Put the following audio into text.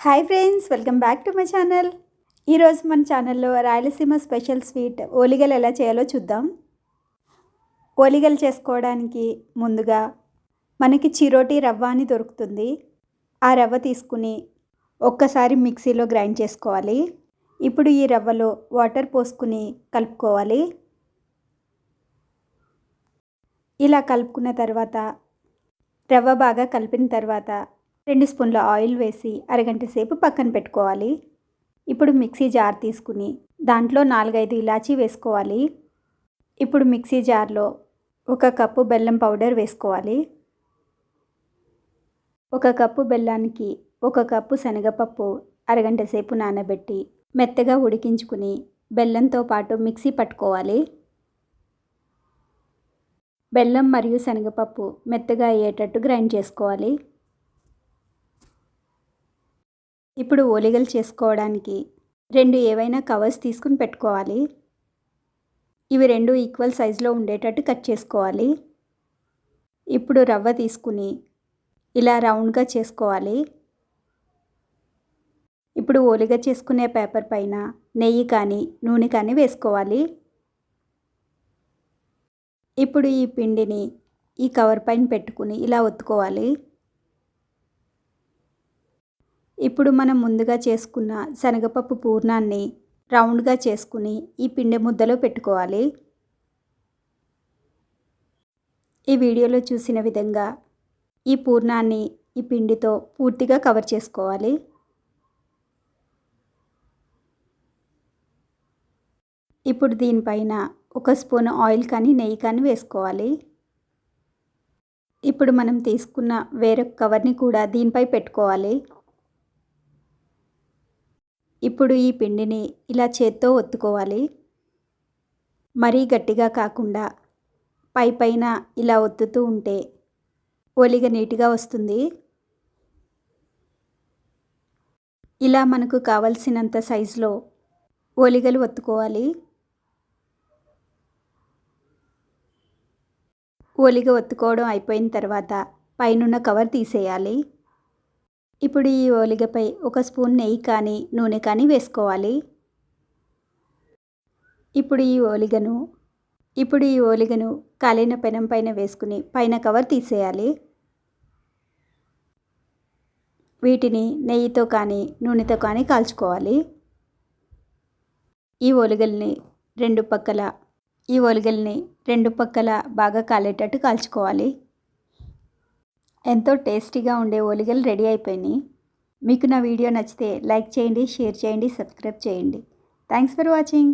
Hi friends, welcome back to my channel. ఈరోజు మన ఛానల్లో రాయలసీమ స్పెషల్ స్వీట్ ఓలిగలు ఎలా చేయాలో చూద్దాం. ఓలిగలు చేసుకోవడానికి ముందుగా మనకి చిరోటి రవ్వ అని దొరుకుతుంది. ఆ రవ్వ తీసుకుని ఒక్కసారి మిక్సీలో గ్రైండ్ చేసుకోవాలి. ఇప్పుడు ఈ రవ్వలో వాటర్ పోసుకుని కలుపుకోవాలి. ఇలా కలుపుకున్న తర్వాత రవ్వ బాగా కలిపిన తర్వాత 2 స్పూన్ల ఆయిల్ వేసి అరగంట సేపు పక్కన పెట్టుకోవాలి. ఇప్పుడు మిక్సీ జార్ తీసుకుని దాంట్లో 4-5 ఇలాచీ వేసుకోవాలి. ఇప్పుడు మిక్సీ జార్లో 1 కప్పు బెల్లం పౌడర్ వేసుకోవాలి. 1 కప్పు బెల్లానికి 1 కప్పు శనగపప్పు అరగంట సేపు నానబెట్టి మెత్తగా ఉడికించుకుని బెల్లంతో పాటు మిక్సీ పట్టుకోవాలి. బెల్లం మరియు శనగపప్పు మెత్తగా అయ్యేటట్టు గ్రైండ్ చేసుకోవాలి. ఇప్పుడు ఓలిగలు చేసుకోవడానికి 2 ఏవైనా కవర్స్ తీసుకుని పెట్టుకోవాలి. ఇవి 2 ఈక్వల్ సైజులో ఉండేటట్టు కట్ చేసుకోవాలి. ఇప్పుడు రవ్వ తీసుకుని ఇలా రౌండ్గా చేసుకోవాలి. ఇప్పుడు ఓలిగ చేసుకునే పేపర్ పైన నెయ్యి కానీ నూనె కానీ వేసుకోవాలి. ఇప్పుడు ఈ పిండిని ఈ కవర్ పైన పెట్టుకుని ఇలా ఒత్తుకోవాలి. ఇప్పుడు మనం ముందుగా చేసుకున్న శనగపప్పు పూర్ణాన్ని రౌండ్గా చేసుకుని ఈ పిండి ముద్దలో పెట్టుకోవాలి. ఈ వీడియోలో చూసిన విధంగా ఈ పూర్ణాన్ని ఈ పిండితో పూర్తిగా కవర్ చేసుకోవాలి. ఇప్పుడు దీనిపైన 1 స్పూన్ ఆయిల్ కానీ నెయ్యి కానీ వేసుకోవాలి. ఇప్పుడు మనం తీసుకున్న వేరొక కవర్ని కూడా దీనిపై పెట్టుకోవాలి. ఇప్పుడు ఈ పిండిని ఇలా చేత్తో ఒత్తుకోవాలి. మరీ గట్టిగా కాకుండా పైన ఇలా ఒత్తుతూ ఉంటే ఓలిగ నీట్గా వస్తుంది. ఇలా మనకు కావలసినంత సైజులో ఓలిగలు ఒత్తుకోవాలి. ఓలిగ ఒత్తుకోవడం అయిపోయిన తర్వాత పైనున్న కవర్ తీసేయాలి. ఇప్పుడు ఈ ఓలిగపై 1 స్పూన్ నెయ్యి కానీ నూనె కానీ వేసుకోవాలి. ఇప్పుడు ఈ ఓలిగను కాలిన పెనం పైన వేసుకుని పైన కవర్ తీసేయాలి. వీటిని నెయ్యితో కానీ నూనెతో కానీ కాల్చుకోవాలి. ఈ ఓలిగల్ని రెండు పక్కల బాగా కాలేటట్టు కాల్చుకోవాలి. ఎంతో టేస్టీగా ఉండే ఓలిగలు రెడీ అయిపోయినాయి. మీకు నా వీడియో నచ్చితే లైక్ చేయండి, షేర్ చేయండి, సబ్స్క్రైబ్ చేయండి. Thanks for watching.